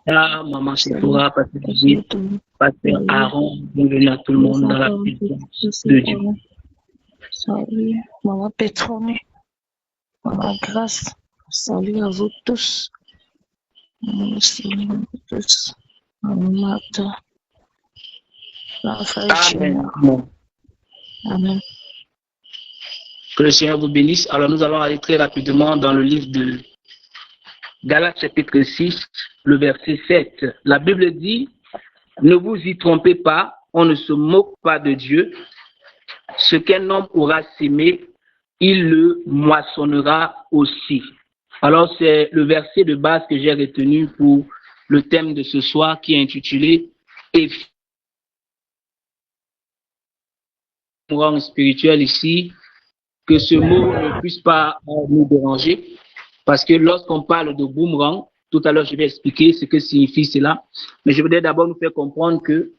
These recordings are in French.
Ah, Maman Salut, Sephora, Pasteur bonjour David, tout le monde. Pasteur Salut, Aaron, bienvenue à tout le nous monde dans la encore puissance de de Dieu. Sephora. Salut, Maman Pétrone, Maman Grâce. Salut à vous tous. Salut à vous tous. Maman Martha, Raphaël Amen. Junior. Amen. Amen. Que le Seigneur vous bénisse. Alors nous allons aller très rapidement dans le livre de Galates chapitre 6, le verset 7. La Bible dit, ne vous y trompez pas, on ne se moque pas de Dieu. Ce qu'un homme aura sémé, il le moissonnera aussi. Alors c'est le verset de base que j'ai retenu pour le thème de ce soir qui est intitulé Et boomerang spirituel ici, que ce mot ne puisse pas nous déranger, parce que lorsqu'on parle de boomerang, tout à l'heure je vais expliquer ce que signifie cela, mais je voudrais d'abord nous faire comprendre que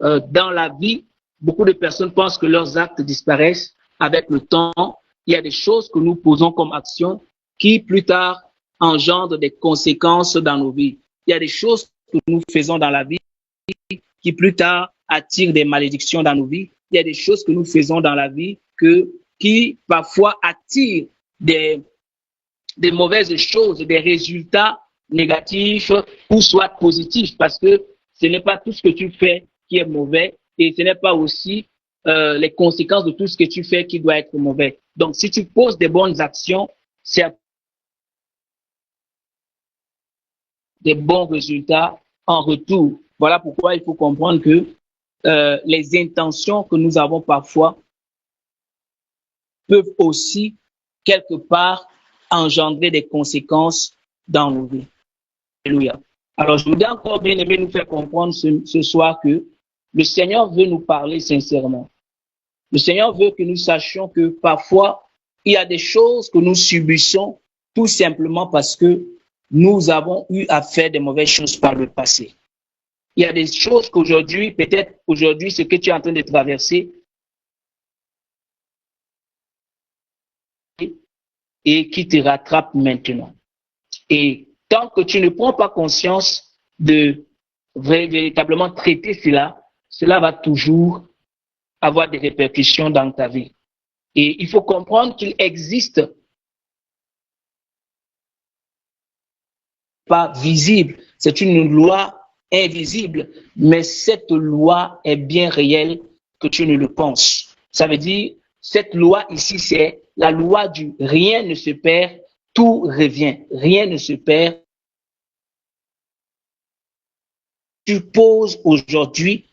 dans la vie, beaucoup de personnes pensent que leurs actes disparaissent avec le temps. Il y a des choses que nous posons comme action qui plus tard engendrent des conséquences dans nos vies. Il y a des choses que nous faisons dans la vie qui plus tard attirent des malédictions dans nos vies. Il y a des choses que nous faisons dans la vie qui parfois attirent des mauvaises choses, des résultats négatifs ou soit positifs, parce que ce n'est pas tout ce que tu fais qui est mauvais et ce n'est pas aussi les conséquences de tout ce que tu fais qui doit être mauvais. Donc, si tu poses des bonnes actions, c'est des bons résultats en retour. Voilà pourquoi il faut comprendre que les intentions que nous avons parfois peuvent aussi, quelque part, engendrer des conséquences dans nos vies. Alléluia. Alors, je voudrais encore bien aimer nous faire comprendre ce soir que le Seigneur veut nous parler sincèrement. Le Seigneur veut que nous sachions que parfois, il y a des choses que nous subissons tout simplement parce que nous avons eu à faire des mauvaises choses par le passé. Il y a des choses qu'aujourd'hui, peut-être aujourd'hui, ce que tu es en train de traverser et qui te rattrape maintenant. Et tant que tu ne prends pas conscience de véritablement traiter cela, cela va toujours avoir des répercussions dans ta vie. Et il faut comprendre qu'il existe pas visible, c'est une loi invisible, mais cette loi est bien réelle que tu ne le penses. Ça veut dire, cette loi ici, c'est la loi du rien ne se perd, tout revient. Rien ne se perd. Tu poses aujourd'hui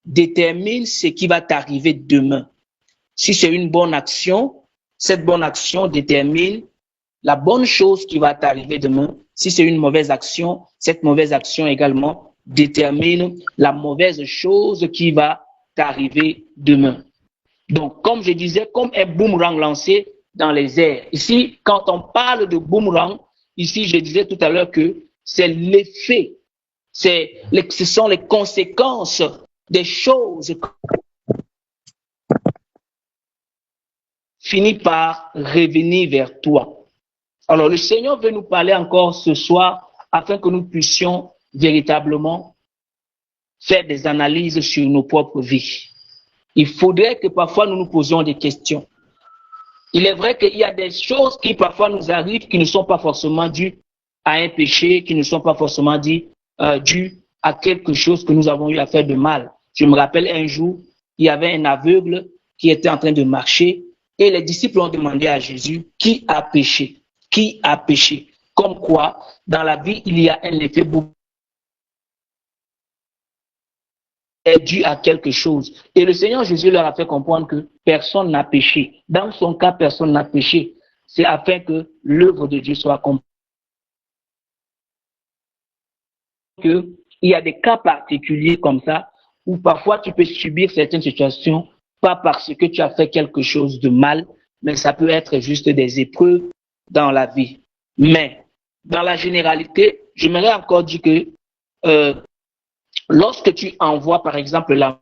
détermine ce qui va t'arriver demain. Si c'est une bonne action, cette bonne action détermine la bonne chose qui va t'arriver demain. Si c'est une mauvaise action, cette mauvaise action également détermine la mauvaise chose qui va t'arriver demain. Donc, comme je disais, comme un boomerang lancé dans les airs. Ici, quand on parle de boomerang, ici, je disais tout à l'heure que c'est l'effet, ce sont les conséquences des choses finissent par revenir vers toi. Alors, le Seigneur veut nous parler encore ce soir afin que nous puissions véritablement faire des analyses sur nos propres vies. Il faudrait que parfois nous nous posions des questions. Il est vrai qu'il y a des choses qui parfois nous arrivent qui ne sont pas forcément dues à un péché, qui ne sont pas forcément dues à quelque chose que nous avons eu à faire de mal. Je me rappelle un jour, il y avait un aveugle qui était en train de marcher et les disciples ont demandé à Jésus qui a péché. Qui a péché? Comme quoi, dans la vie, il y a un effet est dû à quelque chose. Et le Seigneur Jésus leur a fait comprendre que personne n'a péché. Dans son cas, personne n'a péché. C'est afin que l'œuvre de Dieu soit accomplie. Il y a des cas particuliers comme ça où parfois tu peux subir certaines situations, pas parce que tu as fait quelque chose de mal, mais ça peut être juste des épreuves dans la vie. Mais dans la généralité, j'aimerais encore dire que lorsque tu envoies, par exemple, la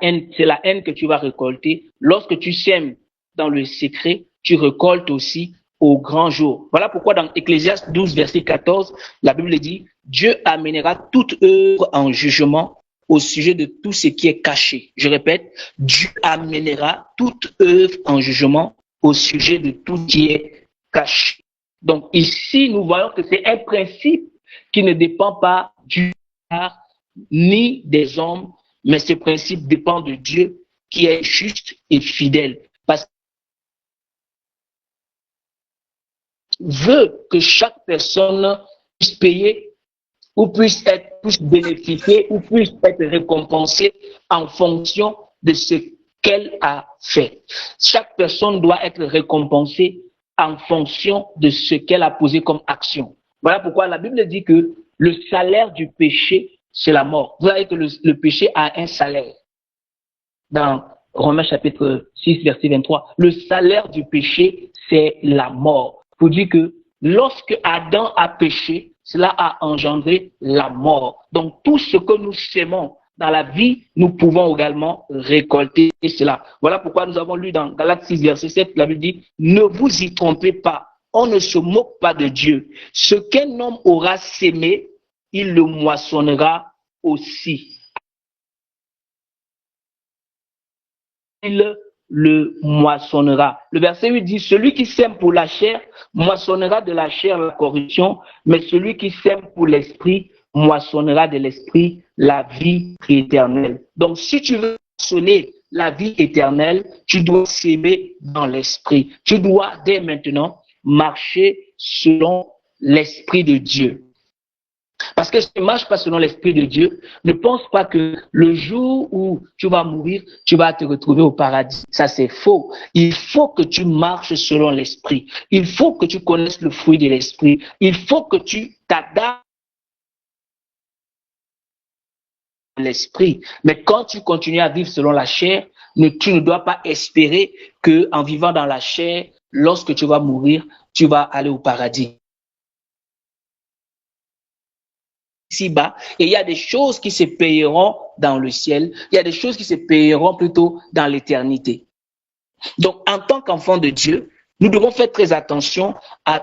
haine, c'est la haine que tu vas récolter. Lorsque tu sèmes dans le secret, tu récoltes aussi au grand jour. Voilà pourquoi dans Ecclésiaste 12, verset 14, la Bible dit, Dieu amènera toute œuvre en jugement au sujet de tout ce qui est caché. Je répète, Dieu amènera toute œuvre en jugement au sujet de tout ce qui est caché. Donc ici, nous voyons que c'est un principe qui ne dépend pas du hasard ni des hommes, mais ce principe dépend de Dieu qui est juste et fidèle. Parce qu'il veut que chaque personne puisse payer ou puisse bénéficier ou puisse être récompensée en fonction de ce qu'elle a fait. Chaque personne doit être récompensée en fonction de ce qu'elle a posé comme action. Voilà pourquoi la Bible dit que le salaire du péché, c'est la mort. Vous savez que le péché a un salaire. Dans Romains chapitre 6, verset 23, le salaire du péché, c'est la mort. Pour dire que lorsque Adam a péché, cela a engendré la mort. Donc tout ce que nous sémons dans la vie, nous pouvons également récolter cela. Voilà pourquoi nous avons lu dans Galates 6, verset 7, la Bible dit, ne vous y trompez pas, on ne se moque pas de Dieu. Ce qu'un homme aura sémé, il le moissonnera aussi. Il le moissonnera. Le verset 8 dit, celui qui sème pour la chair moissonnera de la chair la corruption, mais celui qui sème pour l'esprit moissonnera de l'esprit la vie éternelle. Donc si tu veux moissonner la vie éternelle, tu dois s'aimer dans l'esprit. Tu dois dès maintenant marcher selon l'esprit de Dieu. Parce que si tu ne marches pas selon l'Esprit de Dieu, ne pense pas que le jour où tu vas mourir, tu vas te retrouver au paradis. Ça, c'est faux. Il faut que tu marches selon l'Esprit. Il faut que tu connaisses le fruit de l'Esprit. Il faut que tu t'adaptes à l'Esprit. Mais quand tu continues à vivre selon la chair, tu ne dois pas espérer qu'en vivant dans la chair, lorsque tu vas mourir, tu vas aller au paradis. Ici-bas, et il y a des choses qui se payeront dans le ciel, il y a des choses qui se payeront plutôt dans l'éternité. Donc, en tant qu'enfant de Dieu, nous devons faire très attention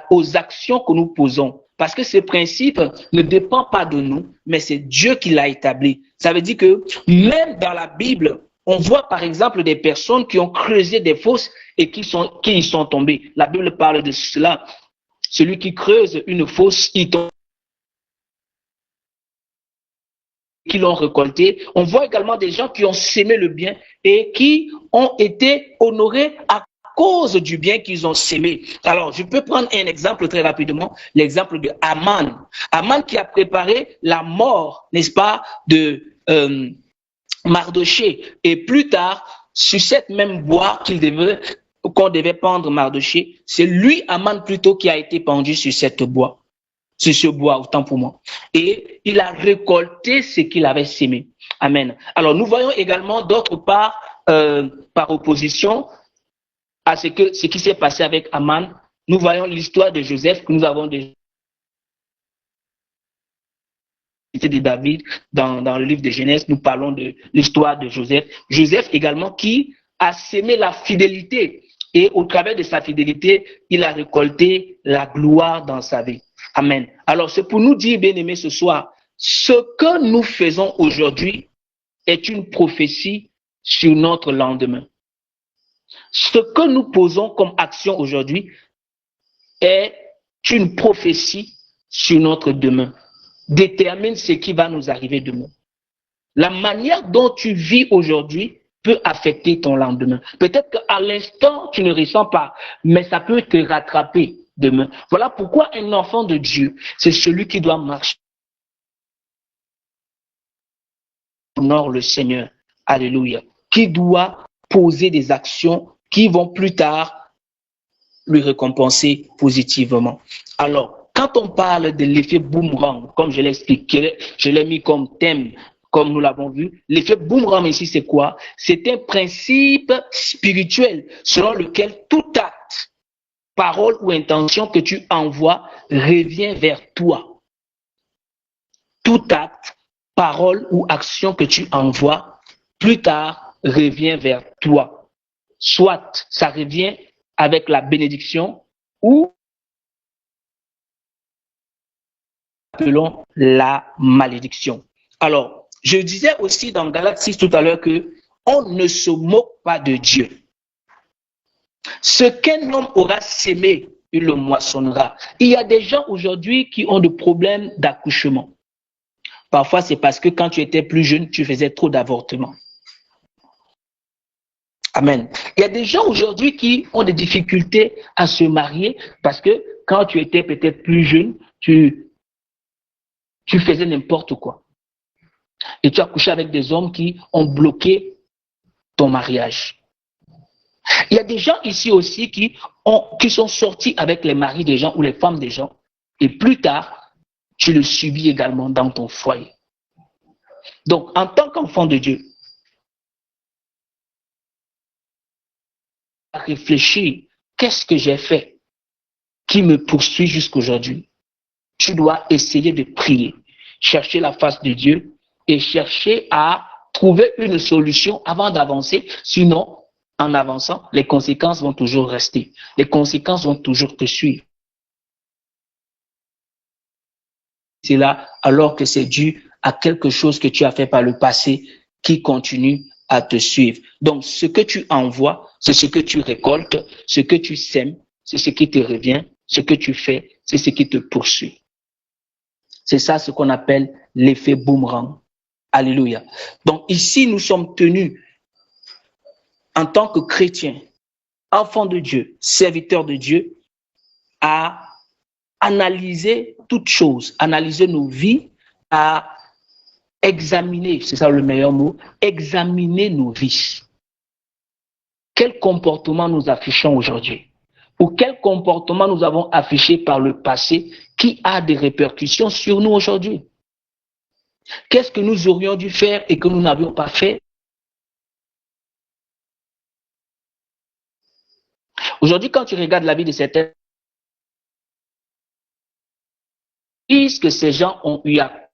aux actions que nous posons, parce que ce principe ne dépend pas de nous, mais c'est Dieu qui l'a établi. Ça veut dire que même dans la Bible, on voit par exemple des personnes qui ont creusé des fosses et qui y sont tombées. La Bible parle de cela. Celui qui creuse une fosse, il tombe. Qui l'ont récolté. On voit également des gens qui ont sémé le bien et qui ont été honorés à cause du bien qu'ils ont sémé. Alors, je peux prendre un exemple très rapidement, l'exemple de Aman. Aman qui a préparé la mort, n'est-ce pas, de Mardoché. Et plus tard, sur cette même bois qu'on devait pendre Mardoché, c'est lui, Aman plutôt, qui a été pendu sur cette bois. Sur ce bois, autant pour moi. Et il a récolté ce qu'il avait sémé. Amen. Alors, nous voyons également d'autre part, par opposition à ce qui s'est passé avec Aman, nous voyons l'histoire de Joseph que nous avons déjà de David dans le livre de Genèse. Nous parlons de l'histoire de Joseph. Joseph également qui a sémé la fidélité et au travers de sa fidélité, il a récolté la gloire dans sa vie. Amen. Alors, c'est pour nous dire, bien-aimés, ce soir, ce que nous faisons aujourd'hui est une prophétie sur notre lendemain. Ce que nous posons comme action aujourd'hui est une prophétie sur notre demain. Détermine ce qui va nous arriver demain. La manière dont tu vis aujourd'hui peut affecter ton lendemain. Peut-être qu'à l'instant, tu ne ressens pas, mais ça peut te rattraper demain. Voilà pourquoi un enfant de Dieu, c'est celui qui doit marcher. Honore le Seigneur. Alléluia. Qui doit poser des actions qui vont plus tard lui récompenser positivement. Alors, quand on parle de l'effet boomerang, comme je l'ai expliqué, je l'ai mis comme thème, comme nous l'avons vu, l'effet boomerang ici, c'est quoi? C'est un principe spirituel selon lequel tout acte, parole ou intention que tu envoies revient vers toi. Tout acte, parole ou action que tu envoies, plus tard, revient vers toi. Soit ça revient avec la bénédiction, ou appelons la malédiction. Alors, je disais aussi dans Galates 6 tout à l'heure que on ne se moque pas de Dieu. Ce qu'un homme aura sémé, il le moissonnera. Il y a des gens aujourd'hui qui ont des problèmes d'accouchement. Parfois, c'est parce que quand tu étais plus jeune, tu faisais trop d'avortements. Amen. Il y a des gens aujourd'hui qui ont des difficultés à se marier parce que quand tu étais peut-être plus jeune, tu faisais n'importe quoi. Et tu as couché avec des hommes qui ont bloqué ton mariage. Il y a des gens ici aussi qui sont sortis avec les maris des gens ou les femmes des gens. Et plus tard, tu le subis également dans ton foyer. Donc, en tant qu'enfant de Dieu, réfléchir, qu'est-ce que j'ai fait qui me poursuit jusqu'aujourd'hui? Tu dois essayer de prier, chercher la face de Dieu et chercher à trouver une solution avant d'avancer. Sinon, en avançant, les conséquences vont toujours rester. Les conséquences vont toujours te suivre. C'est là alors que c'est dû à quelque chose que tu as fait par le passé qui continue à te suivre. Donc, ce que tu envoies, c'est ce que tu récoltes, ce que tu sèmes, c'est ce qui te revient, ce que tu fais, c'est ce qui te poursuit. C'est ça ce qu'on appelle l'effet boomerang. Alléluia. Donc ici, nous sommes tenus en tant que chrétiens, enfants de Dieu, serviteurs de Dieu, à analyser toutes choses, analyser nos vies, à examiner, c'est ça le meilleur mot, examiner nos vies. Quel comportement nous affichons aujourd'hui? Ou quel comportement nous avons affiché par le passé qui a des répercussions sur nous aujourd'hui? Qu'est-ce que nous aurions dû faire et que nous n'avions pas fait? Aujourd'hui, quand tu regardes la vie de certains, puisque ces gens ont eu à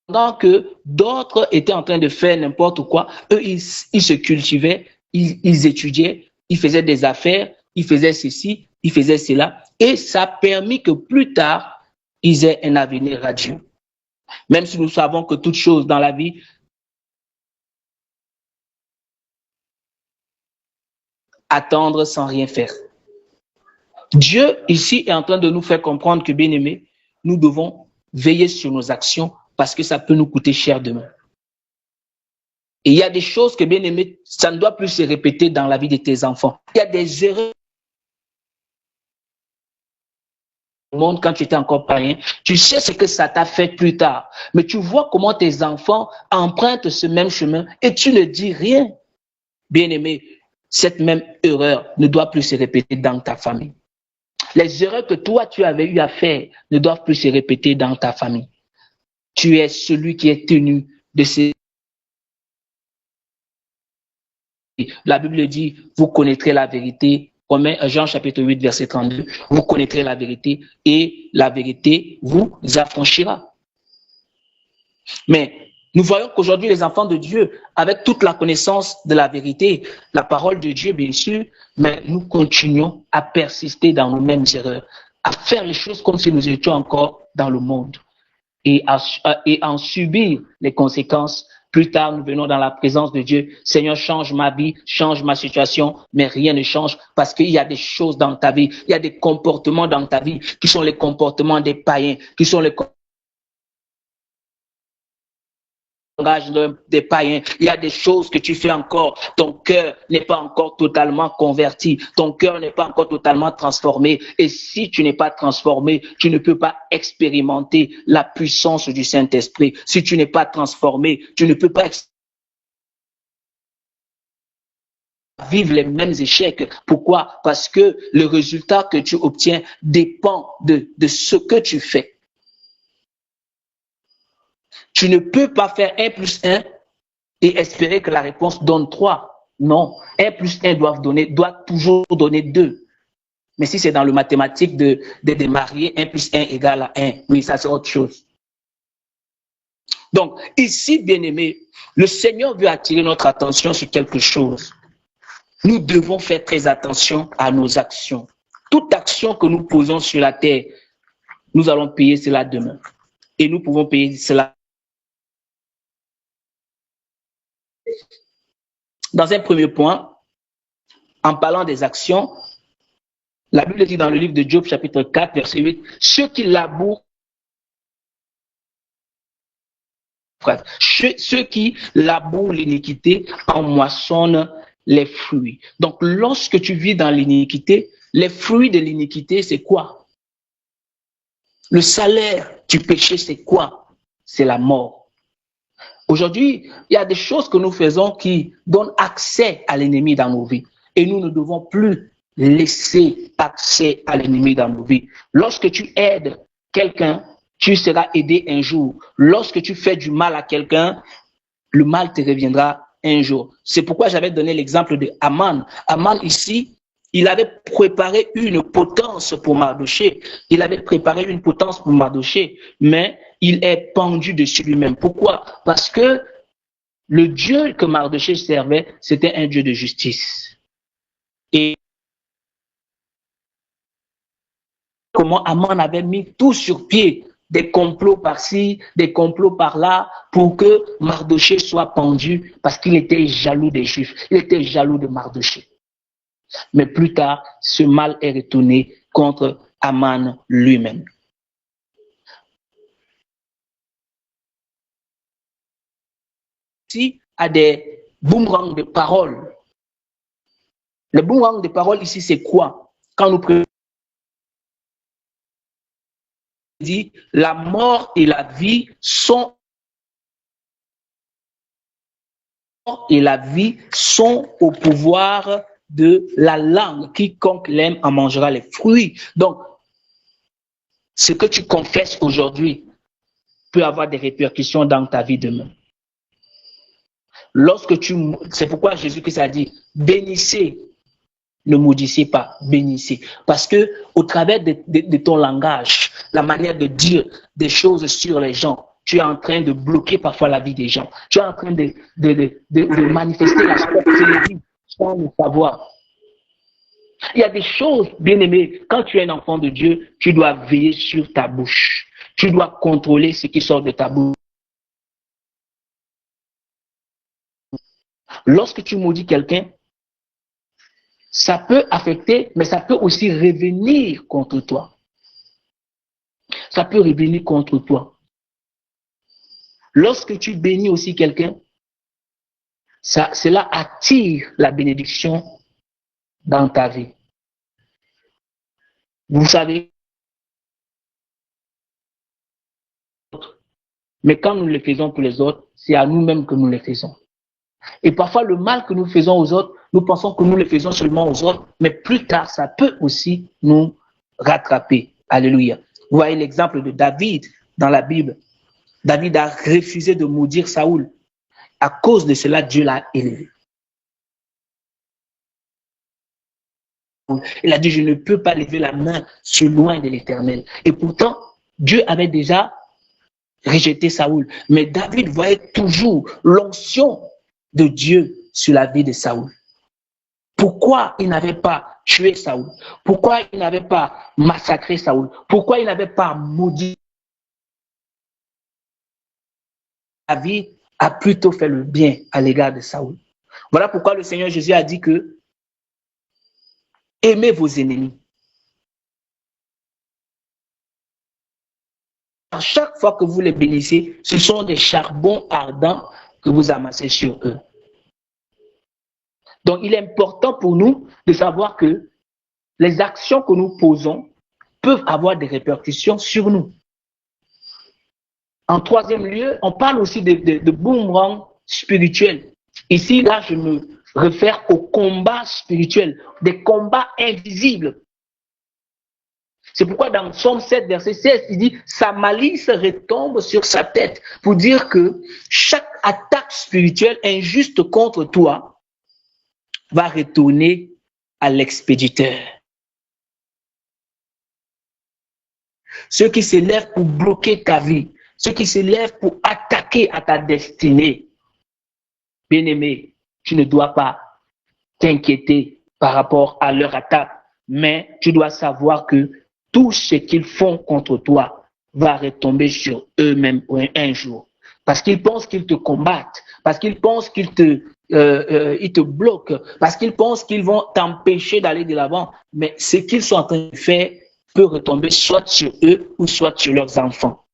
pendant que d'autres étaient en train de faire n'importe quoi, eux, ils se cultivaient, ils étudiaient, ils faisaient des affaires, ils faisaient ceci, ils faisaient cela, et ça a permis que plus tard, ils aient un avenir radieux. Même si nous savons que toute chose dans la vie attendre sans rien faire. Dieu, ici, est en train de nous faire comprendre que, bien-aimés, nous devons veiller sur nos actions parce que ça peut nous coûter cher demain. Et il y a des choses que, bien-aimés, ça ne doit plus se répéter dans la vie de tes enfants. Il y a des erreurs au monde quand tu étais encore païen. Tu sais ce que ça t'a fait plus tard. Mais tu vois comment tes enfants empruntent ce même chemin et tu ne dis rien. Bien-aimé, cette même erreur ne doit plus se répéter dans ta famille. Les erreurs que toi, tu avais eu à faire ne doivent plus se répéter dans ta famille. Tu es celui qui est tenu de ces... La Bible dit, vous connaîtrez la vérité. Jean chapitre 8, verset 32. Vous connaîtrez la vérité et la vérité vous affranchira. Mais nous voyons qu'aujourd'hui, les enfants de Dieu, avec toute la connaissance de la vérité, la parole de Dieu, bien sûr, mais nous continuons à persister dans nos mêmes erreurs, à faire les choses comme si nous étions encore dans le monde et en subir les conséquences. Plus tard, nous venons dans la présence de Dieu. Seigneur, change ma vie, change ma situation, mais rien ne change parce qu'il y a des choses dans ta vie, il y a des comportements dans ta vie qui sont les comportements des païens, qui sont les des païens. Il y a des choses que tu fais encore. Ton cœur n'est pas encore totalement converti. Ton cœur n'est pas encore totalement transformé. Et si tu n'es pas transformé, tu ne peux pas expérimenter la puissance du Saint-Esprit. Si tu n'es pas transformé, tu ne peux pas vivre les mêmes échecs. Pourquoi? Parce que le résultat que tu obtiens dépend de ce que tu fais. Tu ne peux pas faire 1 plus 1 et espérer que la réponse donne 3. Non, 1 plus 1 doit toujours donner 2. Mais si c'est dans le mathématique de marier, 1 plus 1 égale à 1. Oui, ça c'est autre chose. Donc, ici, bien-aimé, le Seigneur veut attirer notre attention sur quelque chose. nous devons faire très attention à nos actions. Toute action que nous posons sur la terre, nous allons payer cela demain. Et nous pouvons payer cela. Dans un premier point, en parlant des actions, la Bible dit dans le livre de Job, chapitre 4, verset 8, ceux qui labourent l'iniquité en moissonnent les fruits. Donc, lorsque tu vis dans l'iniquité, les fruits de l'iniquité, c'est quoi? Le salaire du péché, c'est quoi? C'est la mort. Aujourd'hui, il y a des choses que nous faisons qui donnent accès à l'ennemi dans nos vies. Et nous ne devons plus laisser accès à l'ennemi dans nos vies. Lorsque tu aides quelqu'un, tu seras aidé un jour. Lorsque tu fais du mal à quelqu'un, le mal te reviendra un jour. C'est pourquoi j'avais donné l'exemple de Aman. Aman ici, il avait préparé une potence pour Mardochée. Il avait préparé une potence pour Mardochée, mais il est pendu dessus lui-même. Pourquoi? Parce que le Dieu que Mardochée servait, c'était un Dieu de justice. Et comment Aman avait mis tout sur pied, des complots par-ci, des complots par-là, pour que Mardochée soit pendu, parce qu'il était jaloux des Juifs, il était jaloux de Mardochée. Mais plus tard, ce mal est retourné contre Aman lui-même. Ici, à des boomerangs de paroles. Le boomerang de paroles ici, c'est quoi? Quand nous dit la mort et la vie sont au pouvoir de la langue. Quiconque l'aime en mangera les fruits. Donc, ce que tu confesses aujourd'hui peut avoir des répercussions dans ta vie demain. C'est pourquoi Jésus-Christ a dit, bénissez, ne maudissez pas, bénissez. Parce que au travers de ton langage, la manière de dire des choses sur les gens, tu es en train de bloquer parfois la vie des gens. Tu es en train de manifester la sorcellerie sans le savoir. Il y a des choses, bien aimées, quand tu es un enfant de Dieu, tu dois veiller sur ta bouche. Tu dois contrôler ce qui sort de ta bouche. Lorsque tu maudis quelqu'un, ça peut affecter, mais ça peut aussi revenir contre toi. Ça peut revenir contre toi. Lorsque tu bénis aussi quelqu'un, cela attire la bénédiction dans ta vie. Vous savez, mais quand nous le faisons pour les autres, c'est à nous-mêmes que nous le faisons. Et parfois, le mal que nous faisons aux autres, nous pensons que nous le faisons seulement aux autres, mais plus tard, ça peut aussi nous rattraper. Alléluia. Vous voyez l'exemple de David dans la Bible. David a refusé de maudire Saoul. À cause de cela, Dieu l'a élevé. Il a dit, je ne peux pas lever la main sur loin de l'Éternel. Et pourtant, Dieu avait déjà rejeté Saoul. Mais David voyait toujours l'onction de Dieu sur la vie de Saoul. Pourquoi il n'avait pas tué Saoul? Pourquoi il n'avait pas massacré Saoul? Pourquoi il n'avait pas maudit? David a plutôt fait le bien à l'égard de Saoul. Voilà pourquoi le Seigneur Jésus a dit que aimez vos ennemis. À chaque fois que vous les bénissez, ce sont des charbons ardents que vous amassez sur eux. Donc, il est important pour nous de savoir que les actions que nous posons peuvent avoir des répercussions sur nous. En troisième lieu, on parle aussi de boomerang spirituel. Ici, là, je me réfère aux combats spirituels, des combats invisibles. C'est pourquoi dans Psaume 7, verset 16, il dit « Sa malice retombe sur sa tête » pour dire que chaque attaque spirituelle injuste contre toi va retourner à l'expéditeur. Ceux qui se lèvent pour bloquer ta vie, ceux qui se lèvent pour attaquer à ta destinée, bien-aimé, tu ne dois pas t'inquiéter par rapport à leur attaque, mais tu dois savoir que tout ce qu'ils font contre toi va retomber sur eux-mêmes un jour. Parce qu'ils pensent qu'ils te combattent, parce qu'ils pensent qu'ils te bloquent, parce qu'ils pensent qu'ils vont t'empêcher d'aller de l'avant. Mais ce qu'ils sont en train de faire peut retomber soit sur eux ou soit sur leurs enfants.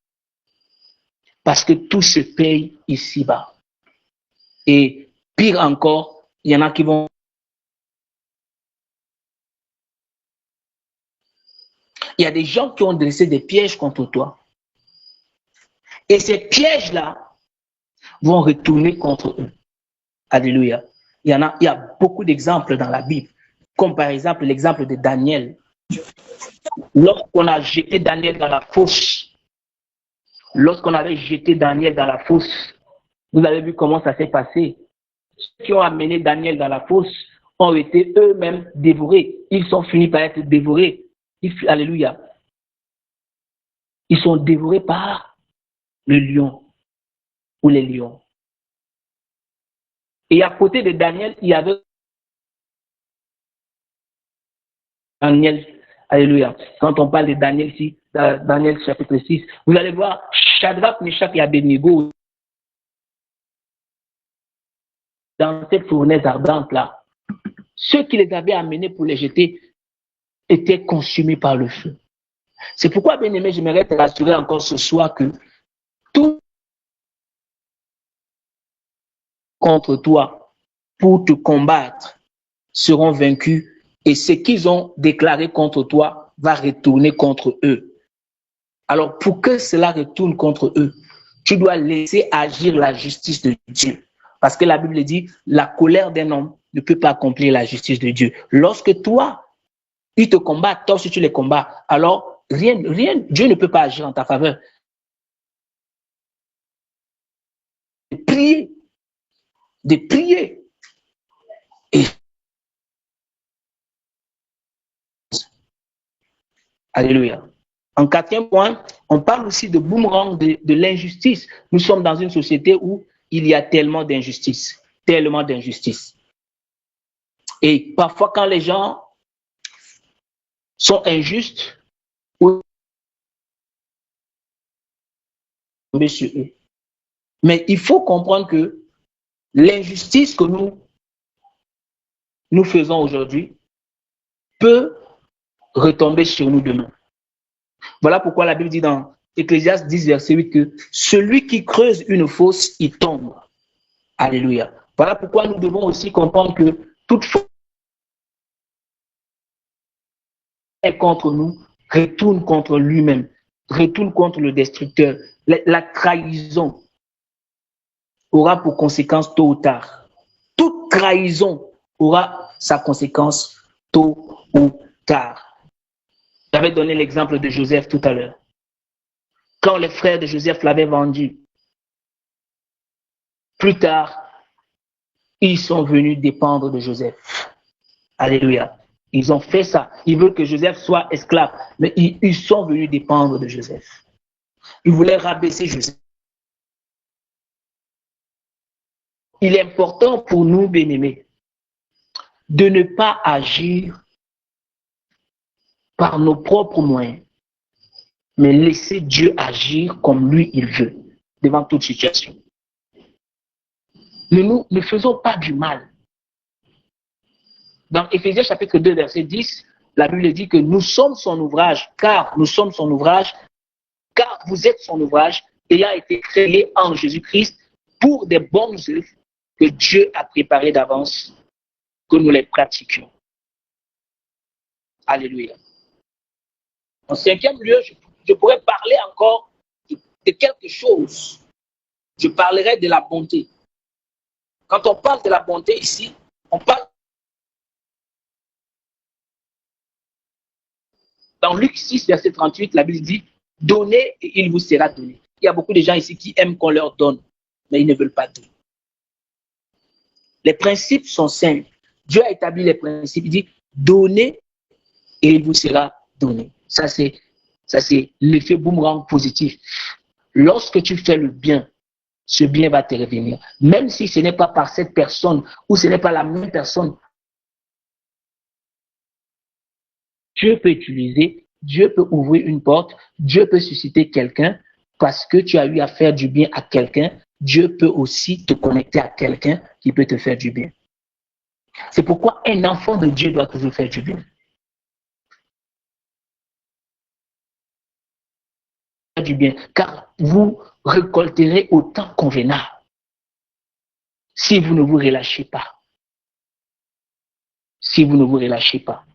Parce que tout se paye ici-bas. Et pire encore, il y en a qui vont... Il y a des gens qui ont dressé des pièges contre toi. Et ces pièges-là vont retourner contre eux. Alléluia. Il y a beaucoup d'exemples dans la Bible, comme par exemple l'exemple de Daniel. Lorsqu'on a jeté Daniel dans la fosse, lorsqu'on avait jeté Daniel dans la fosse, vous avez vu comment ça s'est passé. Ceux qui ont amené Daniel dans la fosse ont été eux-mêmes dévorés. Ils sont finis par être dévorés. Alléluia. Ils sont dévorés par le lion ou les lions. Et à côté de Daniel, il y avait Daniel. Alléluia. Quand on parle de Daniel ici, Daniel chapitre 6, vous allez voir Shadrach, Meshach et Abednego dans cette fournaise ardente-là. Ceux qui les avaient amenés pour les jeter étaient consumés par le feu. C'est pourquoi, bien-aimé, j'aimerais te rassurer encore ce soir que tout contre toi pour te combattre seront vaincus et ce qu'ils ont déclaré contre toi va retourner contre eux. Alors, pour que cela retourne contre eux, tu dois laisser agir la justice de Dieu. Parce que la Bible dit, la colère d'un homme ne peut pas accomplir la justice de Dieu. Lorsque toi, ils te combattent, toi aussi tu les combats, alors rien, Dieu ne peut pas agir en ta faveur. De prier. Et alléluia. En quatrième point, on parle aussi de boomerang de l'injustice. Nous sommes dans une société où il y a tellement d'injustice, tellement d'injustice. Et parfois, quand les gens sont injustes, ou tomber sur eux. Mais il faut comprendre que l'injustice que nous faisons aujourd'hui peut retomber sur nous demain. Voilà pourquoi la Bible dit dans Ecclésiaste 10, verset 8 que celui qui creuse une fosse, il tombe. Alléluia. Voilà pourquoi nous devons aussi comprendre que toute fosse est contre nous, retourne contre lui-même, retourne contre le destructeur. La trahison aura pour conséquence tôt ou tard. Toute trahison aura sa conséquence tôt ou tard. J'avais donné l'exemple de Joseph tout à l'heure. Quand les frères de Joseph l'avaient vendu, plus tard, ils sont venus dépendre de Joseph. Alléluia. Ils ont fait ça. Ils veulent que Joseph soit esclave, mais ils sont venus dépendre de Joseph. Ils voulaient rabaisser Joseph. Il est important pour nous, bien-aimés, de ne pas agir par nos propres moyens, mais laisser Dieu agir comme lui il veut, devant toute situation. Nous ne faisons pas du mal. Dans Éphésiens chapitre 2, verset 10, la Bible dit que nous sommes son ouvrage, car nous sommes son ouvrage, car vous êtes son ouvrage, ayant été créé en Jésus-Christ pour des bonnes œuvres que Dieu a préparées d'avance, que nous les pratiquions. Alléluia. En cinquième lieu, je pourrais parler encore de quelque chose. Je parlerai de la bonté. Quand on parle de la bonté ici, on parle dans Luc 6, verset 38, la Bible dit « Donnez et il vous sera donné ». Il y a beaucoup de gens ici qui aiment qu'on leur donne, mais ils ne veulent pas donner. Les principes sont simples. Dieu a établi les principes. Il dit « Donnez et il vous sera donné ». Ça, c'est l'effet boomerang positif. Lorsque tu fais le bien, ce bien va te revenir. Même si ce n'est pas par cette personne ou ce n'est pas la même personne Dieu peut utiliser, Dieu peut ouvrir une porte, Dieu peut susciter quelqu'un parce que tu as eu à faire du bien à quelqu'un. Dieu peut aussi te connecter à quelqu'un qui peut te faire du bien. C'est pourquoi un enfant de Dieu doit toujours faire du bien. Du bien, car vous récolterez au temps convenable si vous ne vous relâchez pas. Si vous ne vous relâchez pas.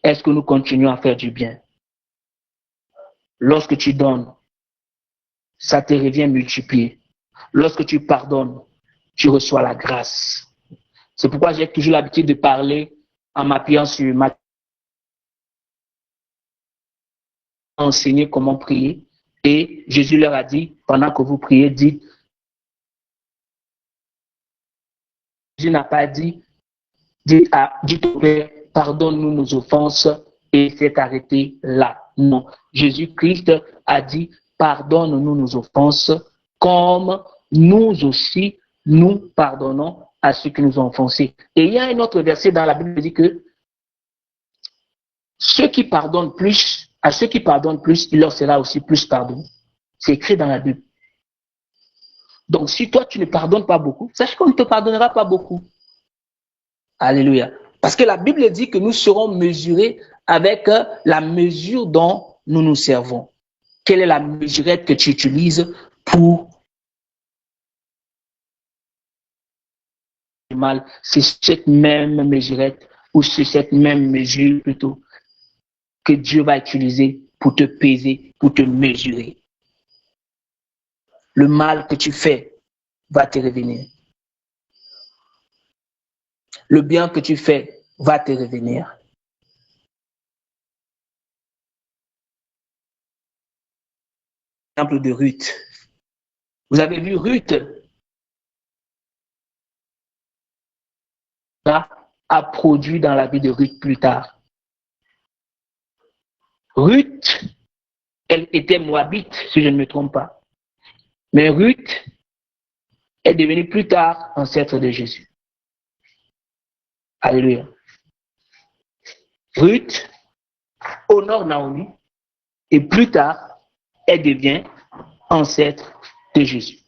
Est-ce que nous continuons à faire du bien? Lorsque tu donnes, ça te revient multiplié. Lorsque tu pardonnes, tu reçois la grâce. C'est pourquoi j'ai toujours l'habitude de parler en m'appuyant sur ma enseigner comment prier. Et Jésus leur a dit, pendant que vous priez, dites, Jésus n'a pas dit, dites au Père, pardonne-nous nos offenses et c'est arrêté là. Non. Jésus-Christ a dit, pardonne-nous nos offenses comme nous aussi, nous pardonnons à ceux qui nous ont offensés. Et il y a un autre verset dans la Bible qui dit que ceux qui pardonnent plus, à ceux qui pardonnent plus, il leur sera aussi plus pardonné. C'est écrit dans la Bible. Donc, si toi, tu ne pardonnes pas beaucoup, sache qu'on ne te pardonnera pas beaucoup. Alléluia. Parce que la Bible dit que nous serons mesurés avec la mesure dont nous nous servons. Quelle est la mesurette que tu utilises pour le mal? C'est cette même mesurette ou c'est cette même mesure plutôt que Dieu va utiliser pour te peser, pour te mesurer. Le mal que tu fais va te revenir. Le bien que tu fais va te revenir. Exemple de Ruth. Vous avez vu Ruth a produit dans la vie de Ruth plus tard. Ruth, elle était moabite, si je ne me trompe pas. Mais Ruth est devenue plus tard ancêtre de Jésus. Alléluia. Ruth honore Naomi et plus tard, elle devient ancêtre de Jésus.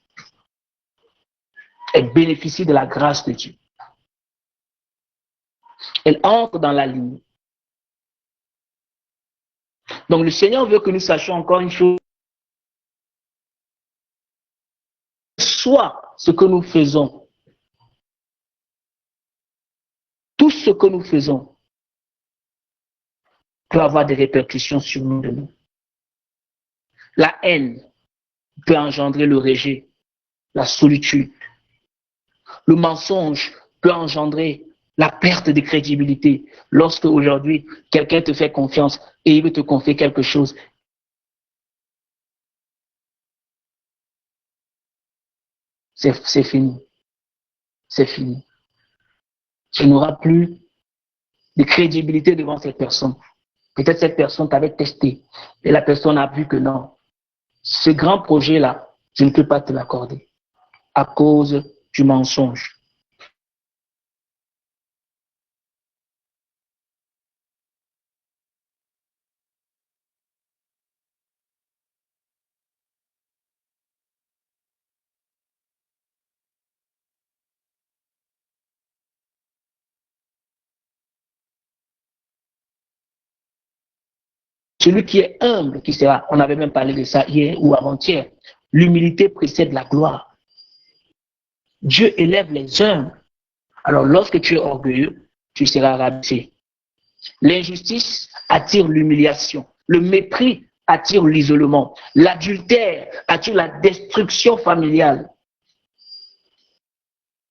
Elle bénéficie de la grâce de Dieu. Elle entre dans la ligne. Donc le Seigneur veut que nous sachions encore une chose. Soit ce que nous faisons, tout ce que nous faisons peut avoir des répercussions sur nous. La haine peut engendrer le rejet, la solitude. Le mensonge peut engendrer la perte de crédibilité. Lorsque aujourd'hui, quelqu'un te fait confiance et il veut te confier quelque chose, c'est fini. C'est fini. Tu n'auras plus de crédibilité devant cette personne. Peut-être cette personne t'avait testé et la personne a vu que non. Ce grand projet-là, je ne peux pas te l'accorder à cause du mensonge. Celui qui est humble, qui sera, on avait même parlé de ça hier ou avant-hier, l'humilité précède la gloire. Dieu élève les humbles. Alors lorsque tu es orgueilleux, tu seras rabaissé. L'injustice attire l'humiliation. Le mépris attire l'isolement. L'adultère attire la destruction familiale.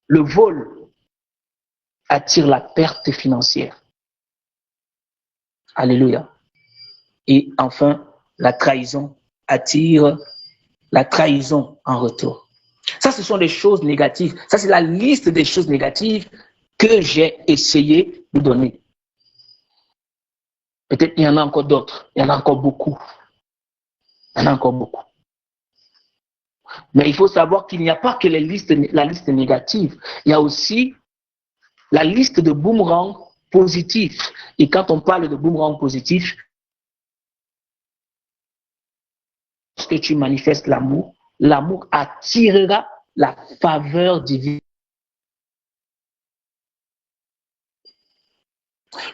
Le vol attire la perte financière. Alléluia. Et enfin, la trahison attire la trahison en retour. Ça, ce sont des choses négatives. Ça, c'est la liste des choses négatives que j'ai essayé de donner. Peut-être il y en a encore d'autres. Il y en a encore beaucoup. Il y en a encore beaucoup. Mais il faut savoir qu'il n'y a pas que la liste négative. Il y a aussi la liste de boomerang positif. Et quand on parle de boomerang positif, lorsque tu manifestes l'amour, l'amour attirera la faveur divine.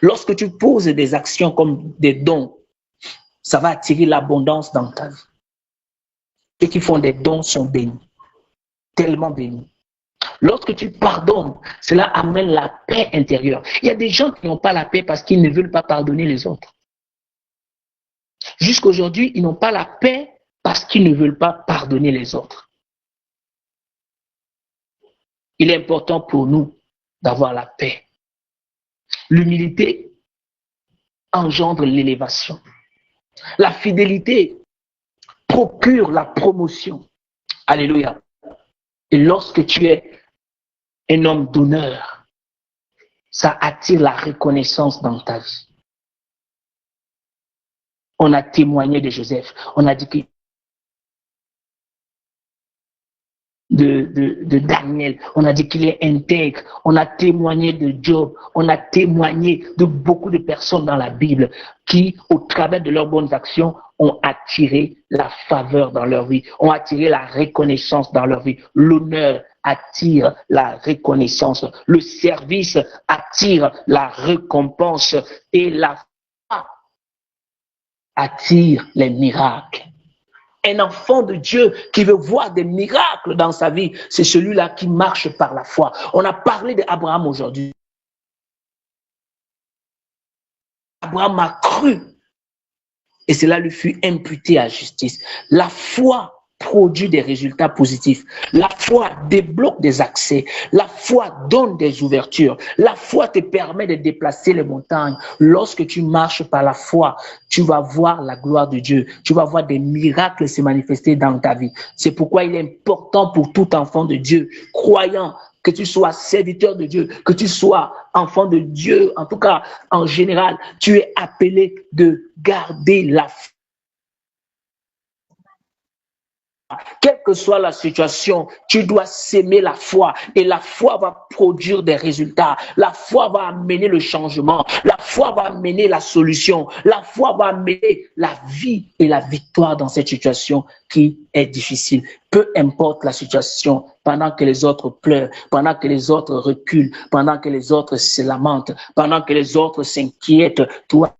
Lorsque tu poses des actions comme des dons, ça va attirer l'abondance dans ta vie. Ceux qui font des dons sont bénis, tellement bénis. Lorsque tu pardonnes, cela amène la paix intérieure. Il y a des gens qui n'ont pas la paix parce qu'ils ne veulent pas pardonner les autres. Jusqu'à aujourd'hui, ils n'ont pas la paix parce qu'ils ne veulent pas pardonner les autres. Il est important pour nous d'avoir la paix. L'humilité engendre l'élévation. La fidélité procure la promotion. Alléluia. Et lorsque tu es un homme d'honneur, ça attire la reconnaissance dans ta vie. On a témoigné de Joseph. On a dit que de Daniel, on a dit qu'il est intègre, on a témoigné de Job, on a témoigné de beaucoup de personnes dans la Bible qui, au travers de leurs bonnes actions, ont attiré la faveur dans leur vie, ont attiré la reconnaissance dans leur vie. L'honneur attire la reconnaissance, le service attire la récompense et la foi attire les miracles. Un enfant de Dieu qui veut voir des miracles dans sa vie, c'est celui-là qui marche par la foi. On a parlé d'Abraham aujourd'hui. Abraham a cru et cela lui fut imputé à justice. La foi produit des résultats positifs. La foi débloque des accès. La foi donne des ouvertures. La foi te permet de déplacer les montagnes. Lorsque tu marches par la foi, tu vas voir la gloire de Dieu. Tu vas voir des miracles se manifester dans ta vie. C'est pourquoi il est important pour tout enfant de Dieu, croyant, que tu sois serviteur de Dieu, que tu sois enfant de Dieu, en tout cas, en général, tu es appelé de garder la foi. Quelle que soit la situation, tu dois s'aimer la foi et la foi va produire des résultats. La foi va amener le changement. La foi va amener la solution. La foi va amener la vie et la victoire dans cette situation qui est difficile. Peu importe la situation, pendant que les autres pleurent, pendant que les autres reculent, pendant que les autres se lamentent, pendant que les autres s'inquiètent, toi,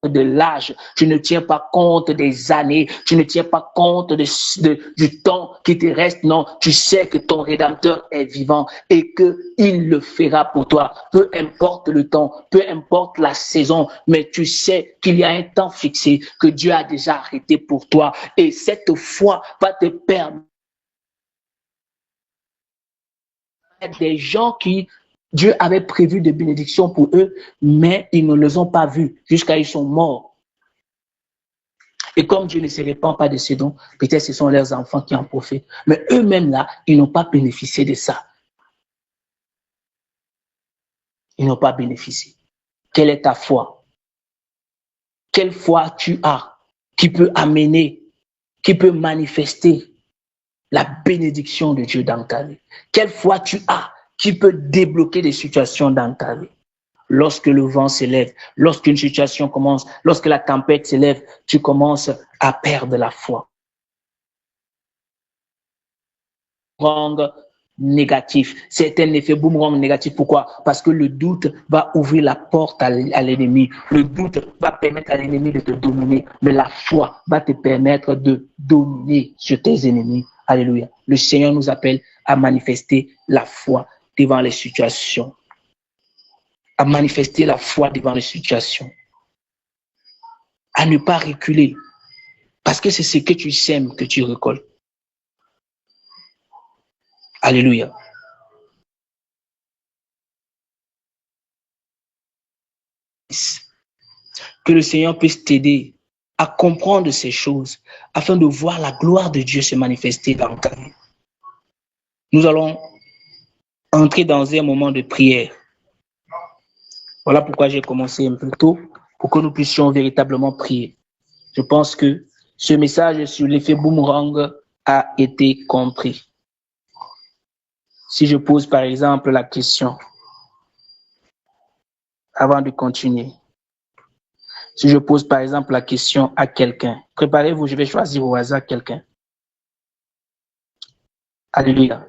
de l'âge, tu ne tiens pas compte des années, tu ne tiens pas compte du temps qui te reste, non, tu sais que ton Rédempteur est vivant et qu'il le fera pour toi, peu importe le temps, peu importe la saison, mais tu sais qu'il y a un temps fixé que Dieu a déjà arrêté pour toi et cette foi va te permettre des gens qui Dieu avait prévu des bénédictions pour eux, mais ils ne les ont pas vus jusqu'à ils sont morts. Et comme Dieu ne se répand pas de ces dons, peut-être ce sont leurs enfants qui en profitent. Mais eux-mêmes là, ils n'ont pas bénéficié de ça. Ils n'ont pas bénéficié. Quelle est ta foi? Quelle foi tu as qui peut amener, qui peut manifester la bénédiction de Dieu dans ta vie? Quelle foi tu as qui peut débloquer des situations dans ta vie? Lorsque le vent s'élève, lorsqu'une situation commence, lorsque la tempête s'élève, tu commences à perdre la foi. Boomerang négatif. C'est un effet boomerang négatif. Pourquoi? Parce que le doute va ouvrir la porte à l'ennemi. Le doute va permettre à l'ennemi de te dominer. Mais la foi va te permettre de dominer sur tes ennemis. Alléluia. Le Seigneur nous appelle à manifester la foi devant les situations. À manifester la foi devant les situations. À ne pas reculer. Parce que c'est ce que tu sèmes que tu récoltes. Alléluia. Que le Seigneur puisse t'aider à comprendre ces choses afin de voir la gloire de Dieu se manifester dans ta vie. Nous allons entrer dans un moment de prière. Voilà pourquoi j'ai commencé un peu tôt, pour que nous puissions véritablement prier. Je pense que ce message sur l'effet boomerang a été compris. Si je pose par exemple la question, avant de continuer, si je pose par exemple la question à quelqu'un, préparez-vous, je vais choisir au hasard quelqu'un. Alléluia.